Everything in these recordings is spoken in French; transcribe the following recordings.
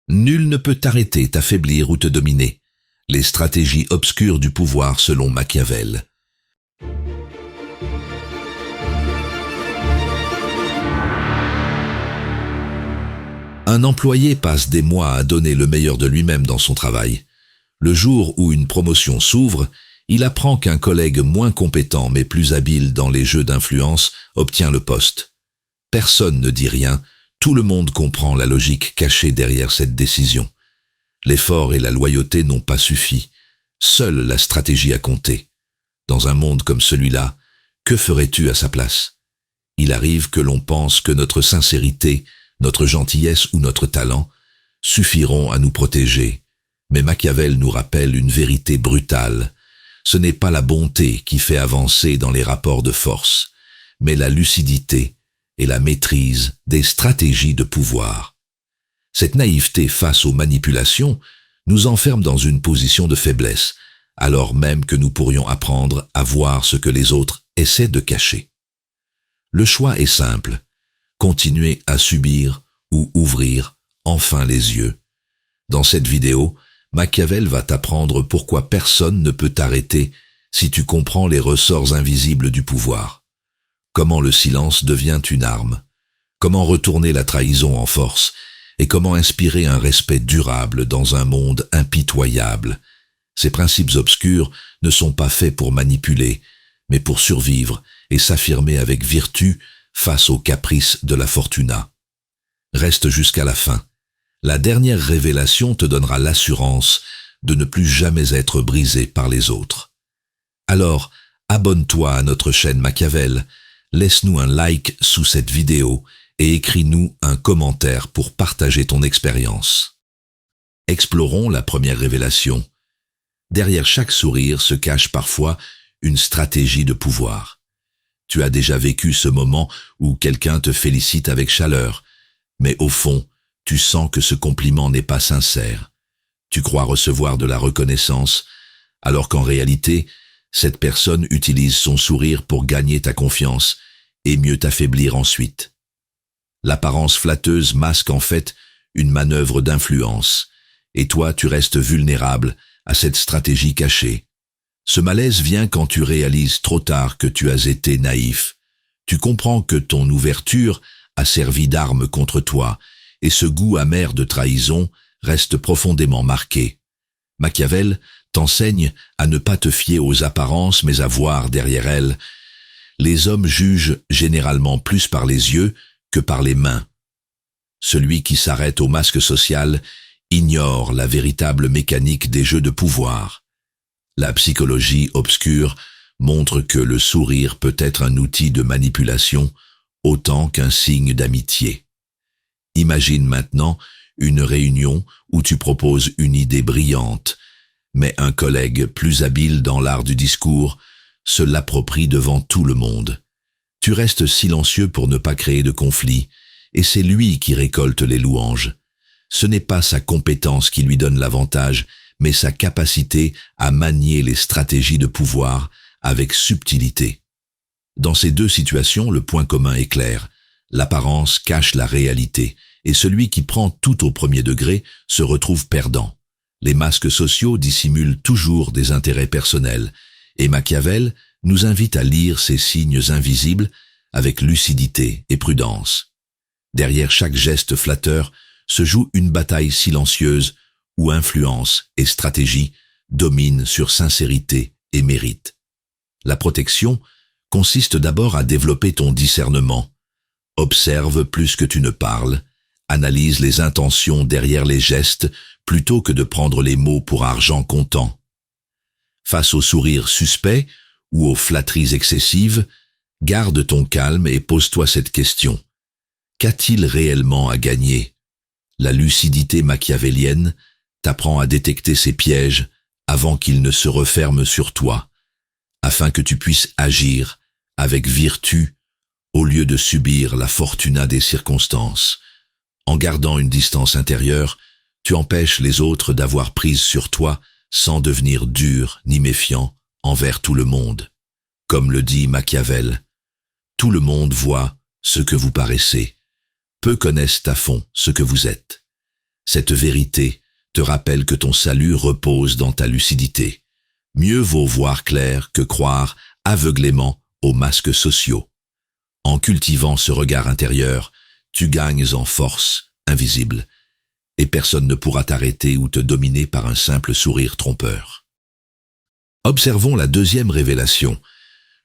Nul ne peut t'arrêter, t'affaiblir ou te dominer. Les stratégies obscures du pouvoir selon Machiavel. Un employé passe des mois à donner le meilleur de lui-même dans son travail. Le jour où une promotion s'ouvre, il apprend qu'un collègue moins compétent mais plus habile dans les jeux d'influence obtient le poste. Personne ne dit rien, tout le monde comprend la logique cachée derrière cette décision. L'effort et la loyauté n'ont pas suffi, seule la stratégie a compté. Dans un monde comme celui-là, que ferais-tu à sa place? Il arrive que l'on pense que notre sincérité, notre gentillesse ou notre talent suffiront à nous protéger. Mais Machiavel nous rappelle une vérité brutale. Ce n'est pas la bonté qui fait avancer dans les rapports de force, mais la lucidité et la maîtrise des stratégies de pouvoir. Cette naïveté face aux manipulations nous enferme dans une position de faiblesse, alors même que nous pourrions apprendre à voir ce que les autres essaient de cacher. Le choix est simple. Continuer à subir ou ouvrir enfin les yeux. Dans cette vidéo, Machiavel va t'apprendre pourquoi personne ne peut t'arrêter si tu comprends les ressorts invisibles du pouvoir. Comment le silence devient une arme. Comment retourner la trahison en force et comment inspirer un respect durable dans un monde impitoyable. Ces principes obscurs ne sont pas faits pour manipuler, mais pour survivre et s'affirmer avec vertu face aux caprices de la fortuna. Reste jusqu'à la fin. La dernière révélation te donnera l'assurance de ne plus jamais être brisé par les autres. Alors, abonne-toi à notre chaîne Machiavel, laisse-nous un like sous cette vidéo et écris-nous un commentaire pour partager ton expérience. Explorons la première révélation. Derrière chaque sourire se cache parfois une stratégie de pouvoir. Tu as déjà vécu ce moment où quelqu'un te félicite avec chaleur, mais au fond, tu sens que ce compliment n'est pas sincère. Tu crois recevoir de la reconnaissance, alors qu'en réalité, cette personne utilise son sourire pour gagner ta confiance et mieux t'affaiblir ensuite. L'apparence flatteuse masque en fait une manœuvre d'influence, et toi tu restes vulnérable à cette stratégie cachée. Ce malaise vient quand tu réalises trop tard que tu as été naïf. Tu comprends que ton ouverture a servi d'arme contre toi, et ce goût amer de trahison reste profondément marqué. Machiavel t'enseigne à ne pas te fier aux apparences mais à voir derrière elles. Les hommes jugent généralement plus par les yeux que par les mains. Celui qui s'arrête au masque social ignore la véritable mécanique des jeux de pouvoir. La psychologie obscure montre que le sourire peut être un outil de manipulation autant qu'un signe d'amitié. Imagine maintenant une réunion où tu proposes une idée brillante, mais un collègue plus habile dans l'art du discours se l'approprie devant tout le monde. Tu restes silencieux pour ne pas créer de conflit, et c'est lui qui récolte les louanges. Ce n'est pas sa compétence qui lui donne l'avantage, mais sa capacité à manier les stratégies de pouvoir avec subtilité. Dans ces deux situations, le point commun est clair. L'apparence cache la réalité, et celui qui prend tout au premier degré se retrouve perdant. Les masques sociaux dissimulent toujours des intérêts personnels, et Machiavel nous invite à lire ces signes invisibles avec lucidité et prudence. Derrière chaque geste flatteur se joue une bataille silencieuse où influence et stratégie dominent sur sincérité et mérite. La protection consiste d'abord à développer ton discernement. Observe plus que tu ne parles, analyse les intentions derrière les gestes plutôt que de prendre les mots pour argent comptant. Face aux sourires suspects ou aux flatteries excessives, garde ton calme et pose-toi cette question. Qu'a-t-il réellement à gagner? La lucidité machiavélienne t'apprend à détecter ces pièges avant qu'ils ne se referment sur toi, afin que tu puisses agir avec vertu au lieu de subir la fortuna des circonstances. En gardant une distance intérieure, tu empêches les autres d'avoir prise sur toi sans devenir dur ni méfiant envers tout le monde. Comme le dit Machiavel, tout le monde voit ce que vous paraissez. Peu connaissent à fond ce que vous êtes. Cette vérité te rappelle que ton salut repose dans ta lucidité. Mieux vaut voir clair que croire aveuglément aux masques sociaux. En cultivant ce regard intérieur, tu gagnes en force invisible, et personne ne pourra t'arrêter ou te dominer par un simple sourire trompeur. Observons la deuxième révélation.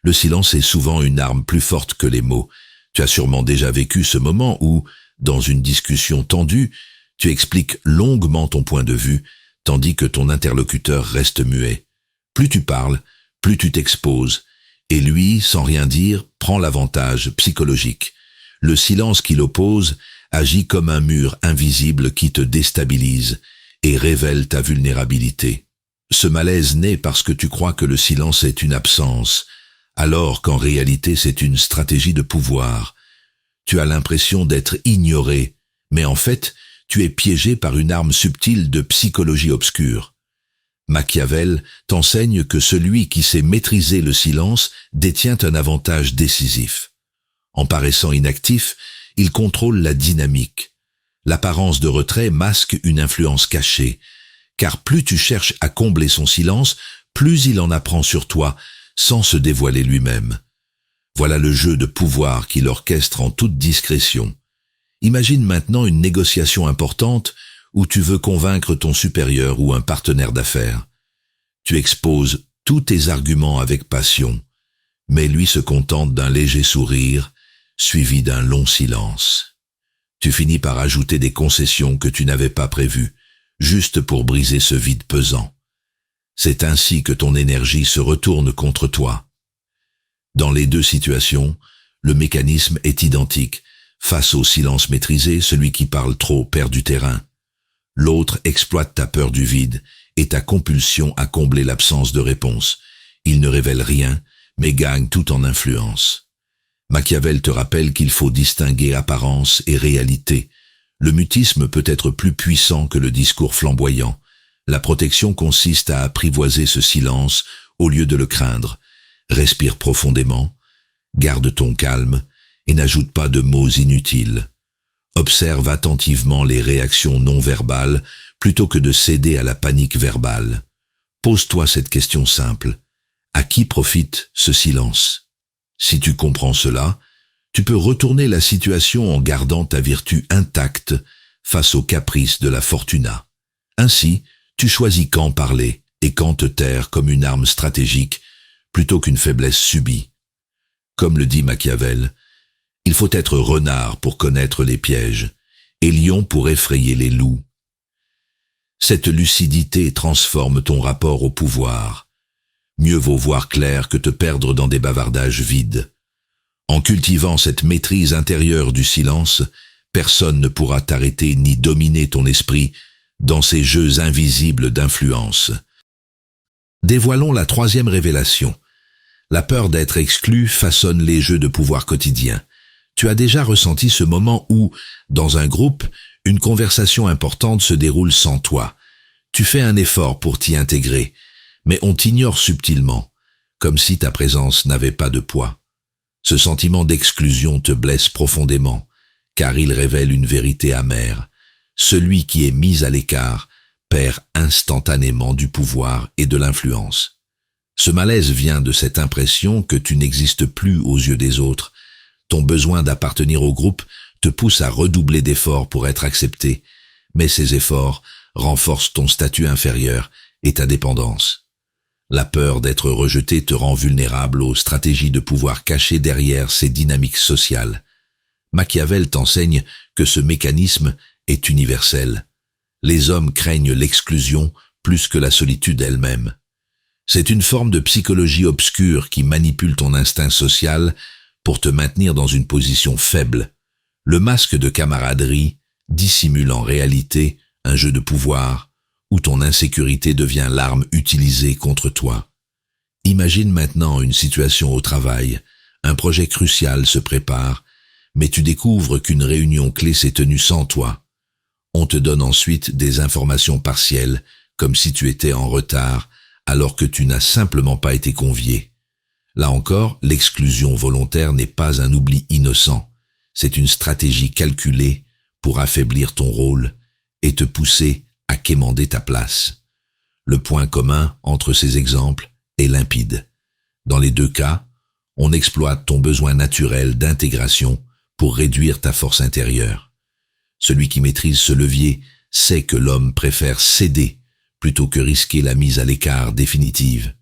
Le silence est souvent une arme plus forte que les mots. Tu as sûrement déjà vécu ce moment où, dans une discussion tendue, tu expliques longuement ton point de vue, tandis que ton interlocuteur reste muet. Plus tu parles, plus tu t'exposes, et lui, sans rien dire, prend l'avantage psychologique. Le silence qui l'oppose agit comme un mur invisible qui te déstabilise et révèle ta vulnérabilité. Ce malaise naît parce que tu crois que le silence est une absence, alors qu'en réalité c'est une stratégie de pouvoir. Tu as l'impression d'être ignoré, mais en fait, tu es piégé par une arme subtile de psychologie obscure. Machiavel t'enseigne que celui qui sait maîtriser le silence détient un avantage décisif. En paraissant inactif, il contrôle la dynamique. L'apparence de retrait masque une influence cachée, car plus tu cherches à combler son silence, plus il en apprend sur toi, sans se dévoiler lui-même. Voilà le jeu de pouvoir qu'il orchestre en toute discrétion. Imagine maintenant une négociation importante où tu veux convaincre ton supérieur ou un partenaire d'affaires. Tu exposes tous tes arguments avec passion, mais lui se contente d'un léger sourire, suivi d'un long silence. Tu finis par ajouter des concessions que tu n'avais pas prévues, juste pour briser ce vide pesant. C'est ainsi que ton énergie se retourne contre toi. Dans les deux situations, le mécanisme est identique. Face au silence maîtrisé, celui qui parle trop perd du terrain. L'autre exploite ta peur du vide et ta compulsion à combler l'absence de réponse. Il ne révèle rien, mais gagne tout en influence. Machiavel te rappelle qu'il faut distinguer apparence et réalité. Le mutisme peut être plus puissant que le discours flamboyant. La protection consiste à apprivoiser ce silence au lieu de le craindre. Respire profondément, garde ton calme et n'ajoute pas de mots inutiles. Observe attentivement les réactions non verbales plutôt que de céder à la panique verbale. Pose-toi cette question simple. À qui profite ce silence? Si tu comprends cela, tu peux retourner la situation en gardant ta vertu intacte face aux caprices de la fortuna. Ainsi, tu choisis quand parler et quand te taire comme une arme stratégique plutôt qu'une faiblesse subie. Comme le dit Machiavel, il faut être renard pour connaître les pièges, et lion pour effrayer les loups. Cette lucidité transforme ton rapport au pouvoir. Mieux vaut voir clair que te perdre dans des bavardages vides. En cultivant cette maîtrise intérieure du silence, personne ne pourra t'arrêter ni dominer ton esprit dans ces jeux invisibles d'influence. Dévoilons la troisième révélation. La peur d'être exclu façonne les jeux de pouvoir quotidiens. Tu as déjà ressenti ce moment où, dans un groupe, une conversation importante se déroule sans toi. Tu fais un effort pour t'y intégrer, mais on t'ignore subtilement, comme si ta présence n'avait pas de poids. Ce sentiment d'exclusion te blesse profondément, car il révèle une vérité amère. Celui qui est mis à l'écart perd instantanément du pouvoir et de l'influence. Ce malaise vient de cette impression que tu n'existes plus aux yeux des autres. Ton besoin d'appartenir au groupe te pousse à redoubler d'efforts pour être accepté, mais ces efforts renforcent ton statut inférieur et ta dépendance. La peur d'être rejeté te rend vulnérable aux stratégies de pouvoir cachées derrière ces dynamiques sociales. Machiavel t'enseigne que ce mécanisme est universel. Les hommes craignent l'exclusion plus que la solitude elle-même. C'est une forme de psychologie obscure qui manipule ton instinct social pour te maintenir dans une position faible. Le masque de camaraderie dissimule en réalité un jeu de pouvoir où ton insécurité devient l'arme utilisée contre toi. Imagine maintenant une situation au travail. Un projet crucial se prépare, mais tu découvres qu'une réunion clé s'est tenue sans toi. On te donne ensuite des informations partielles, comme si tu étais en retard, alors que tu n'as simplement pas été convié. Là encore, l'exclusion volontaire n'est pas un oubli innocent. C'est une stratégie calculée pour affaiblir ton rôle et te pousser à quémander ta place. Le point commun entre ces exemples est limpide. Dans les deux cas, on exploite ton besoin naturel d'intégration pour réduire ta force intérieure. Celui qui maîtrise ce levier sait que l'homme préfère céder plutôt que risquer la mise à l'écart définitive.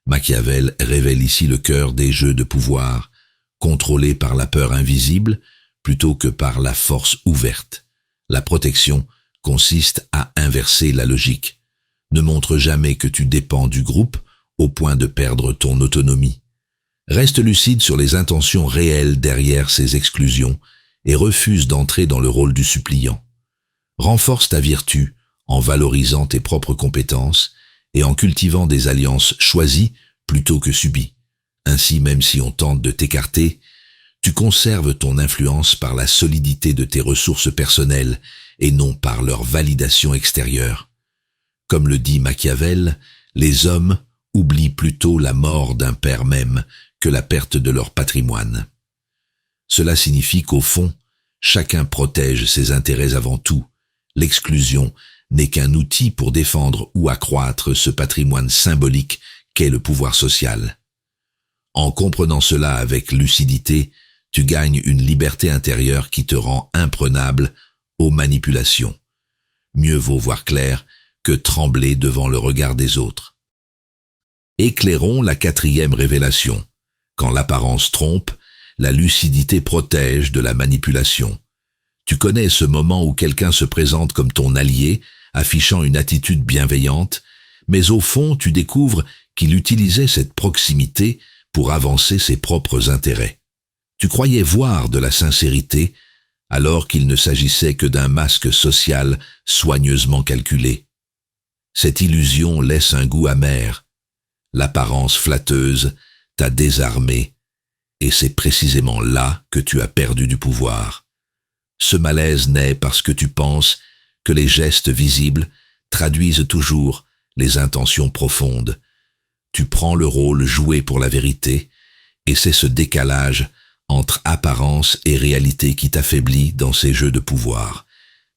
Machiavel révèle ici le cœur des jeux de pouvoir, contrôlés par la peur invisible plutôt que par la force ouverte. La protection consiste à inverser la logique. Ne montre jamais que tu dépends du groupe au point de perdre ton autonomie. Reste lucide sur les intentions réelles derrière ces exclusions et refuse d'entrer dans le rôle du suppliant. Renforce ta vertu en valorisant tes propres compétences et en cultivant des alliances choisies plutôt que subies. Ainsi, même si on tente de t'écarter, tu conserves ton influence par la solidité de tes ressources personnelles et non par leur validation extérieure. Comme le dit Machiavel, les hommes oublient plutôt la mort d'un père même que la perte de leur patrimoine. Cela signifie qu'au fond, chacun protège ses intérêts avant tout. L'exclusion n'est qu'un outil pour défendre ou accroître ce patrimoine symbolique qu'est le pouvoir social. En comprenant cela avec lucidité, tu gagnes une liberté intérieure qui te rend imprenable aux manipulations. Mieux vaut voir clair que trembler devant le regard des autres. Éclairons la 4e révélation. Quand l'apparence trompe, la lucidité protège de la manipulation. Tu connais ce moment où quelqu'un se présente comme ton allié, affichant une attitude bienveillante, mais au fond tu découvres qu'il utilisait cette proximité pour avancer ses propres intérêts. Tu croyais voir de la sincérité, alors qu'il ne s'agissait que d'un masque social soigneusement calculé. Cette illusion laisse un goût amer. L'apparence flatteuse t'a désarmé, et c'est précisément là que tu as perdu du pouvoir. Ce malaise naît parce que tu penses que les gestes visibles traduisent toujours les intentions profondes. Tu prends le rôle joué pour la vérité, et c'est ce décalage entre apparence et réalité qui t'affaiblit dans ces jeux de pouvoir.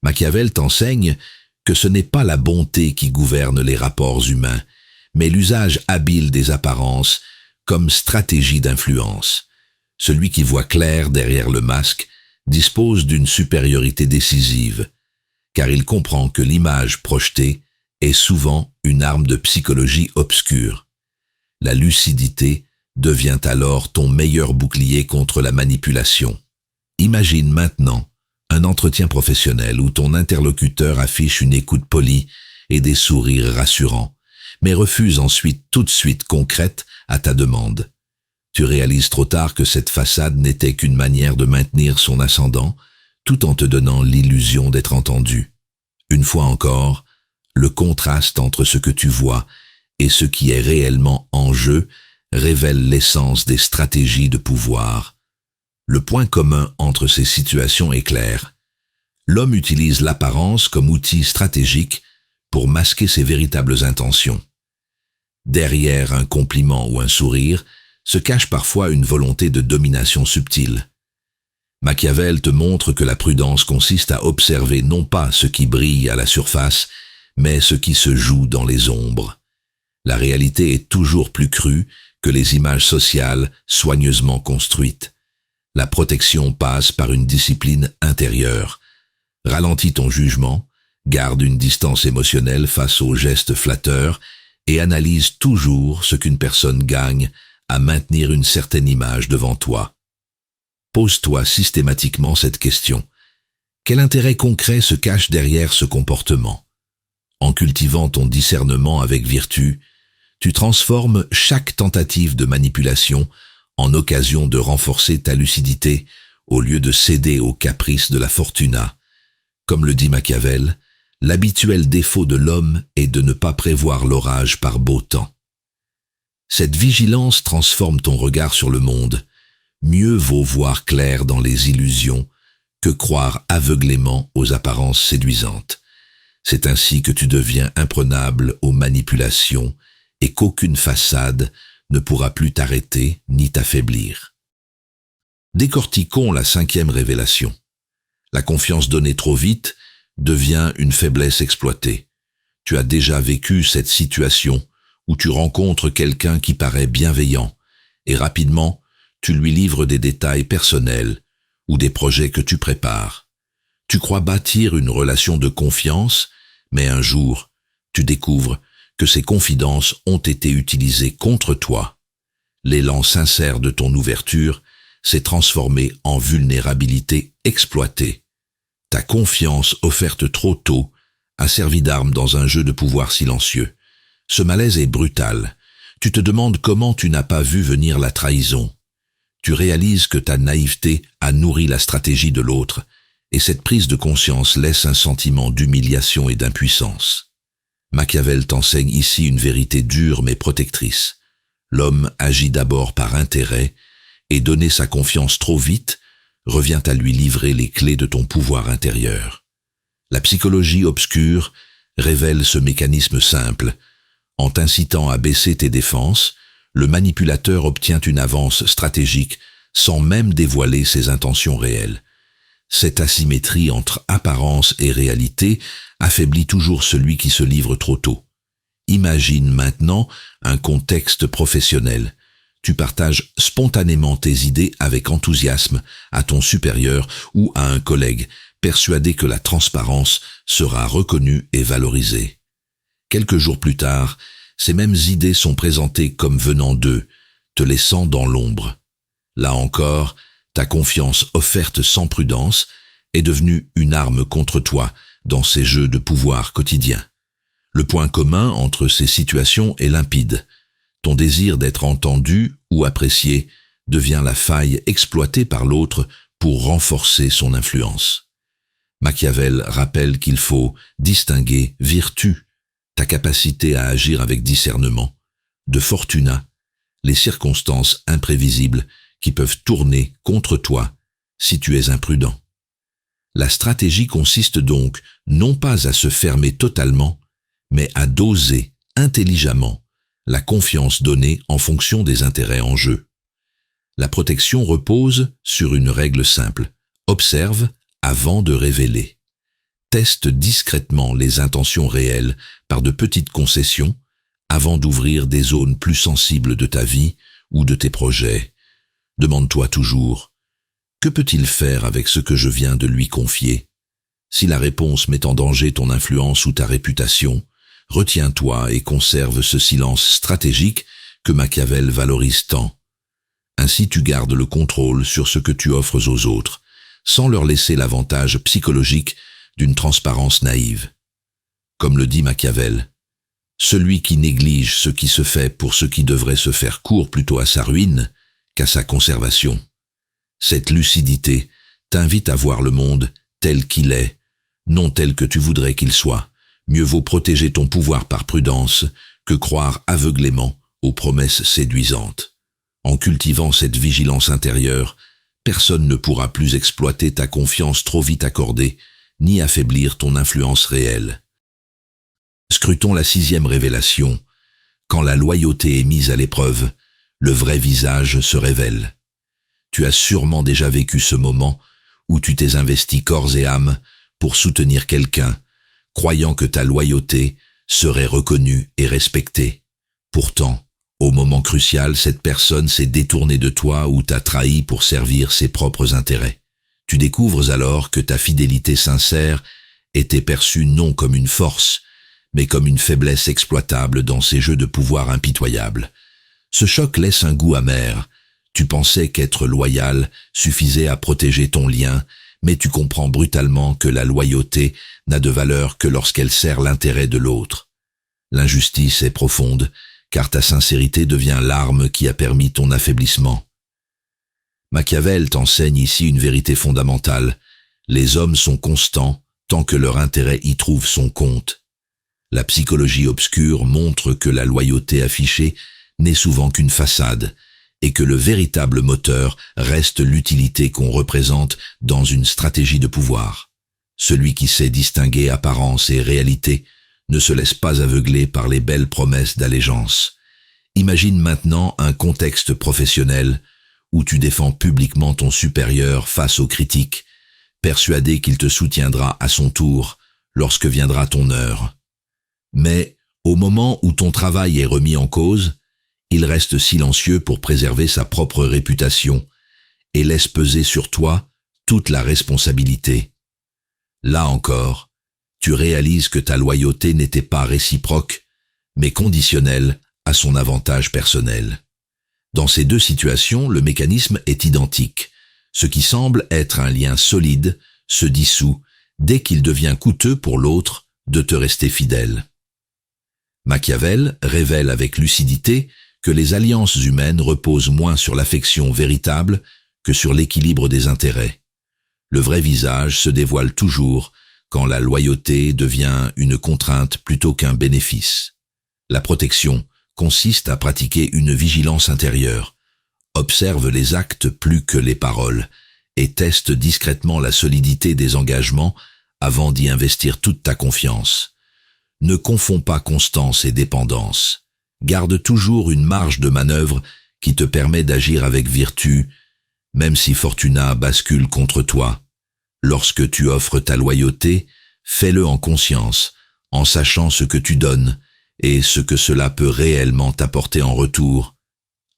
Machiavel t'enseigne que ce n'est pas la bonté qui gouverne les rapports humains, mais l'usage habile des apparences comme stratégie d'influence. Celui qui voit clair derrière le masque dispose d'une supériorité décisive, car il comprend que l'image projetée est souvent une arme de psychologie obscure. La lucidité devient alors ton meilleur bouclier contre la manipulation. Imagine maintenant un entretien professionnel où ton interlocuteur affiche une écoute polie et des sourires rassurants, mais refuse ensuite toute suite concrète à ta demande. Tu réalises trop tard que cette façade n'était qu'une manière de maintenir son ascendant, tout en te donnant l'illusion d'être entendu. Une fois encore, le contraste entre ce que tu vois et ce qui est réellement en jeu révèle l'essence des stratégies de pouvoir. Le point commun entre ces situations est clair. L'homme utilise l'apparence comme outil stratégique pour masquer ses véritables intentions. Derrière un compliment ou un sourire se cache parfois une volonté de domination subtile. Machiavel te montre que la prudence consiste à observer non pas ce qui brille à la surface, mais ce qui se joue dans les ombres. La réalité est toujours plus crue que les images sociales soigneusement construites. La protection passe par une discipline intérieure. Ralentis ton jugement, garde une distance émotionnelle face aux gestes flatteurs et analyse toujours ce qu'une personne gagne à maintenir une certaine image devant toi. Pose-toi systématiquement cette question. Quel intérêt concret se cache derrière ce comportement? En cultivant ton discernement avec vertu, tu transformes chaque tentative de manipulation en occasion de renforcer ta lucidité au lieu de céder aux caprices de la fortuna. Comme le dit Machiavel, l'habituel défaut de l'homme est de ne pas prévoir l'orage par beau temps. Cette vigilance transforme ton regard sur le monde. Mieux vaut voir clair dans les illusions que croire aveuglément aux apparences séduisantes. C'est ainsi que tu deviens imprenable aux manipulations et qu'aucune façade ne pourra plus t'arrêter ni t'affaiblir. Décortiquons la 5e révélation. La confiance donnée trop vite devient une faiblesse exploitée. Tu as déjà vécu cette situation où tu rencontres quelqu'un qui paraît bienveillant et rapidement, tu lui livres des détails personnels ou des projets que tu prépares. Tu crois bâtir une relation de confiance, mais un jour, tu découvres que ces confidences ont été utilisées contre toi. L'élan sincère de ton ouverture s'est transformé en vulnérabilité exploitée. Ta confiance offerte trop tôt a servi d'arme dans un jeu de pouvoir silencieux. Ce malaise est brutal. Tu te demandes comment tu n'as pas vu venir la trahison. Tu réalises que ta naïveté a nourri la stratégie de l'autre, et cette prise de conscience laisse un sentiment d'humiliation et d'impuissance. Machiavel t'enseigne ici une vérité dure mais protectrice. L'homme agit d'abord par intérêt, et donner sa confiance trop vite revient à lui livrer les clés de ton pouvoir intérieur. La psychologie obscure révèle ce mécanisme simple. En t'incitant à baisser tes défenses, le manipulateur obtient une avance stratégique sans même dévoiler ses intentions réelles. Cette asymétrie entre apparence et réalité affaiblit toujours celui qui se livre trop tôt. Imagine maintenant un contexte professionnel. Tu partages spontanément tes idées avec enthousiasme à ton supérieur ou à un collègue, persuadé que la transparence sera reconnue et valorisée. Quelques jours plus tard, ces mêmes idées sont présentées comme venant d'eux, te laissant dans l'ombre. Là encore, ta confiance offerte sans prudence est devenue une arme contre toi dans ces jeux de pouvoir quotidiens. Le point commun entre ces situations est limpide. Ton désir d'être entendu ou apprécié devient la faille exploitée par l'autre pour renforcer son influence. Machiavel rappelle qu'il faut distinguer vertu, ta capacité à agir avec discernement, de fortuna, les circonstances imprévisibles qui peuvent tourner contre toi si tu es imprudent. La stratégie consiste donc non pas à se fermer totalement, mais à doser intelligemment la confiance donnée en fonction des intérêts en jeu. La protection repose sur une règle simple. Observe avant de révéler. Teste discrètement les intentions réelles par de petites concessions avant d'ouvrir des zones plus sensibles de ta vie ou de tes projets. Demande-toi toujours, que peut-il faire avec ce que je viens de lui confier? Si la réponse met en danger ton influence ou ta réputation, retiens-toi et conserve ce silence stratégique que Machiavel valorise tant. Ainsi tu gardes le contrôle sur ce que tu offres aux autres, sans leur laisser l'avantage psychologique d'une transparence naïve. Comme le dit Machiavel, « Celui qui néglige ce qui se fait pour ce qui devrait se faire court plutôt à sa ruine qu'à sa conservation. » Cette lucidité t'invite à voir le monde tel qu'il est, non tel que tu voudrais qu'il soit. Mieux vaut protéger ton pouvoir par prudence que croire aveuglément aux promesses séduisantes. En cultivant cette vigilance intérieure, personne ne pourra plus exploiter ta confiance trop vite accordée, ni affaiblir ton influence réelle. Scrutons la 6e révélation. Quand la loyauté est mise à l'épreuve, le vrai visage se révèle. Tu as sûrement déjà vécu ce moment où tu t'es investi corps et âme pour soutenir quelqu'un, croyant que ta loyauté serait reconnue et respectée. Pourtant, au moment crucial, cette personne s'est détournée de toi ou t'a trahi pour servir ses propres intérêts. Tu découvres alors que ta fidélité sincère était perçue non comme une force, mais comme une faiblesse exploitable dans ces jeux de pouvoir impitoyables. Ce choc laisse un goût amer. Tu pensais qu'être loyal suffisait à protéger ton lien, mais tu comprends brutalement que la loyauté n'a de valeur que lorsqu'elle sert l'intérêt de l'autre. L'injustice est profonde, car ta sincérité devient l'arme qui a permis ton affaiblissement. Machiavel t'enseigne ici une vérité fondamentale. Les hommes sont constants tant que leur intérêt y trouve son compte. La psychologie obscure montre que la loyauté affichée n'est souvent qu'une façade, et que le véritable moteur reste l'utilité qu'on représente dans une stratégie de pouvoir. Celui qui sait distinguer apparence et réalité ne se laisse pas aveugler par les belles promesses d'allégeance. Imagine maintenant un contexte professionnel où tu défends publiquement ton supérieur face aux critiques, persuadé qu'il te soutiendra à son tour lorsque viendra ton heure. Mais, au moment où ton travail est remis en cause, il reste silencieux pour préserver sa propre réputation et laisse peser sur toi toute la responsabilité. Là encore, tu réalises que ta loyauté n'était pas réciproque, mais conditionnelle à son avantage personnel. Dans ces deux situations, le mécanisme est identique. Ce qui semble être un lien solide se dissout dès qu'il devient coûteux pour l'autre de te rester fidèle. Machiavel révèle avec lucidité que les alliances humaines reposent moins sur l'affection véritable que sur l'équilibre des intérêts. Le vrai visage se dévoile toujours quand la loyauté devient une contrainte plutôt qu'un bénéfice. La protection consiste à pratiquer une vigilance intérieure. Observe les actes plus que les paroles et teste discrètement la solidité des engagements avant d'y investir toute ta confiance. Ne confonds pas constance et dépendance. Garde toujours une marge de manœuvre qui te permet d'agir avec vertu, même si Fortuna bascule contre toi. Lorsque tu offres ta loyauté, fais-le en conscience, en sachant ce que tu donnes et ce que cela peut réellement t'apporter en retour.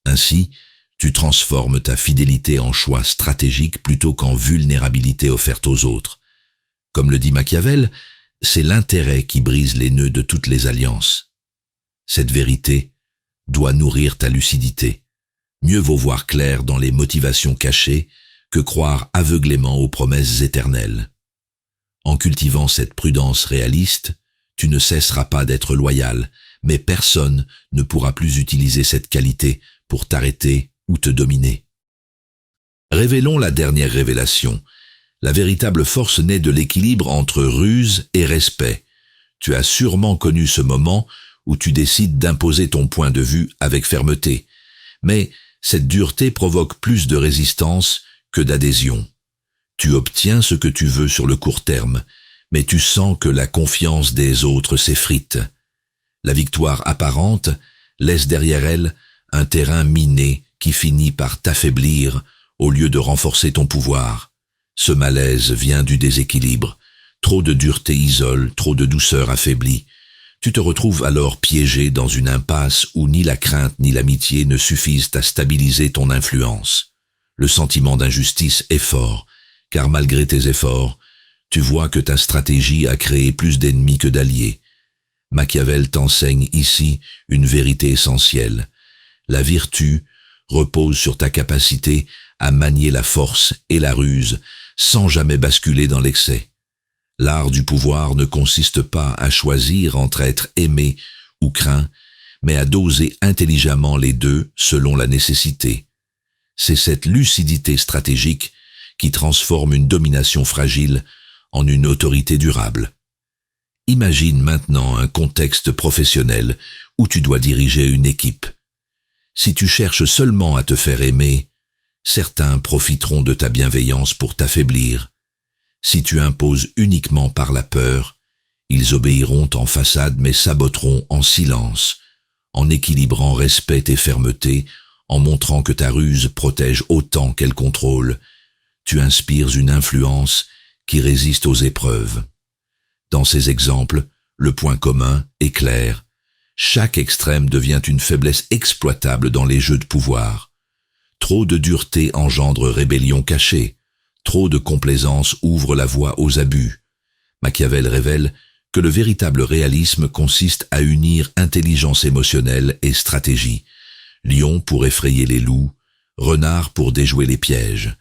Ainsi, tu transformes ta fidélité en choix stratégique plutôt qu'en vulnérabilité offerte aux autres. Comme le dit Machiavel, c'est l'intérêt qui brise les nœuds de toutes les alliances. Cette vérité doit nourrir ta lucidité. Mieux vaut voir clair dans les motivations cachées que croire aveuglément aux promesses éternelles. En cultivant cette prudence réaliste, tu ne cesseras pas d'être loyal, mais personne ne pourra plus utiliser cette qualité pour t'arrêter ou te dominer. Révélons la dernière révélation. La véritable force naît de l'équilibre entre ruse et respect. Tu as sûrement connu ce moment où tu décides d'imposer ton point de vue avec fermeté. Mais cette dureté provoque plus de résistance que d'adhésion. Tu obtiens ce que tu veux sur le court terme, mais tu sens que la confiance des autres s'effrite. La victoire apparente laisse derrière elle un terrain miné qui finit par t'affaiblir au lieu de renforcer ton pouvoir. Ce malaise vient du déséquilibre. Trop de dureté isole, trop de douceur affaiblit. Tu te retrouves alors piégé dans une impasse où ni la crainte ni l'amitié ne suffisent à stabiliser ton influence. Le sentiment d'injustice est fort, car malgré tes efforts, tu vois que ta stratégie a créé plus d'ennemis que d'alliés. Machiavel t'enseigne ici une vérité essentielle. La vertu repose sur ta capacité à manier la force et la ruse sans jamais basculer dans l'excès. L'art du pouvoir ne consiste pas à choisir entre être aimé ou craint, mais à doser intelligemment les deux selon la nécessité. C'est cette lucidité stratégique qui transforme une domination fragile en une autorité durable. Imagine maintenant un contexte professionnel où tu dois diriger une équipe. Si tu cherches seulement à te faire aimer, certains profiteront de ta bienveillance pour t'affaiblir. Si tu imposes uniquement par la peur, ils obéiront en façade mais saboteront en silence, en équilibrant respect et fermeté, en montrant que ta ruse protège autant qu'elle contrôle. Tu inspires une influence qui résiste aux épreuves. Dans ces exemples, le point commun est clair. Chaque extrême devient une faiblesse exploitable dans les jeux de pouvoir. Trop de dureté engendre rébellion cachée. Trop de complaisance ouvre la voie aux abus. Machiavel révèle que le véritable réalisme consiste à unir intelligence émotionnelle et stratégie. Lion pour effrayer les loups, renard pour déjouer les pièges.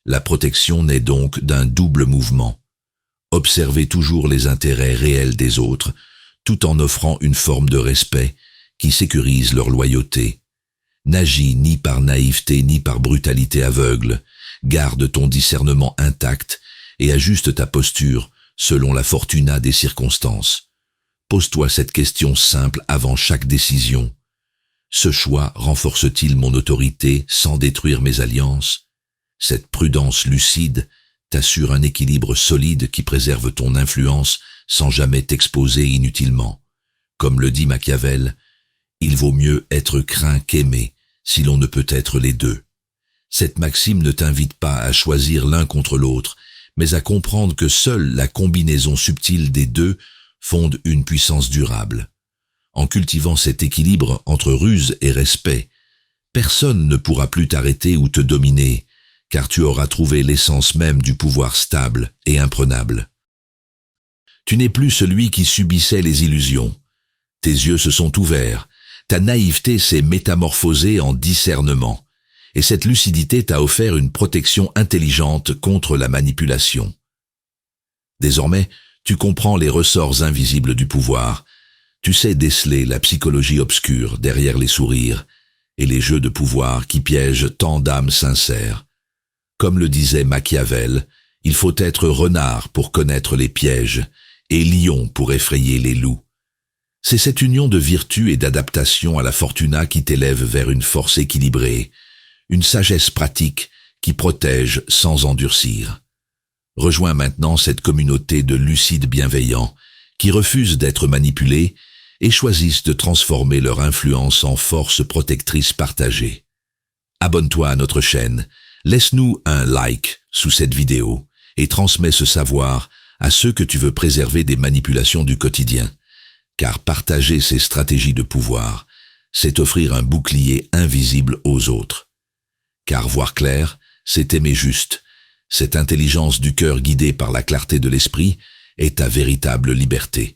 La protection naît donc d'un double mouvement. Observer toujours les intérêts réels des autres, tout en offrant une forme de respect qui sécurise leur loyauté. N'agis ni par naïveté ni par brutalité aveugle. Garde ton discernement intact et ajuste ta posture selon la fortuna des circonstances. Pose-toi cette question simple avant chaque décision. Ce choix renforce-t-il mon autorité sans détruire mes alliances? Cette prudence lucide t'assure un équilibre solide qui préserve ton influence sans jamais t'exposer inutilement. Comme le dit Machiavel, il vaut mieux être craint qu'aimé si l'on ne peut être les deux. Cette maxime ne t'invite pas à choisir l'un contre l'autre, mais à comprendre que seule la combinaison subtile des deux fonde une puissance durable. En cultivant cet équilibre entre ruse et respect, personne ne pourra plus t'arrêter ou te dominer, car tu auras trouvé l'essence même du pouvoir stable et imprenable. Tu n'es plus celui qui subissait les illusions. Tes yeux se sont ouverts, ta naïveté s'est métamorphosée en discernement, et cette lucidité t'a offert une protection intelligente contre la manipulation. Désormais, tu comprends les ressorts invisibles du pouvoir, tu sais déceler la psychologie obscure derrière les sourires et les jeux de pouvoir qui piègent tant d'âmes sincères. Comme le disait Machiavel, il faut être renard pour connaître les pièges et lion pour effrayer les loups. C'est cette union de vertu et d'adaptation à la fortuna qui t'élève vers une force équilibrée, une sagesse pratique qui protège sans endurcir. Rejoins maintenant cette communauté de lucides bienveillants qui refusent d'être manipulés et choisissent de transformer leur influence en force protectrice partagée. Abonne-toi à notre chaîne, laisse-nous un like sous cette vidéo et transmets ce savoir à ceux que tu veux préserver des manipulations du quotidien. Car partager ces stratégies de pouvoir, c'est offrir un bouclier invisible aux autres. Car voir clair, c'est aimer juste. Cette intelligence du cœur guidée par la clarté de l'esprit est ta véritable liberté.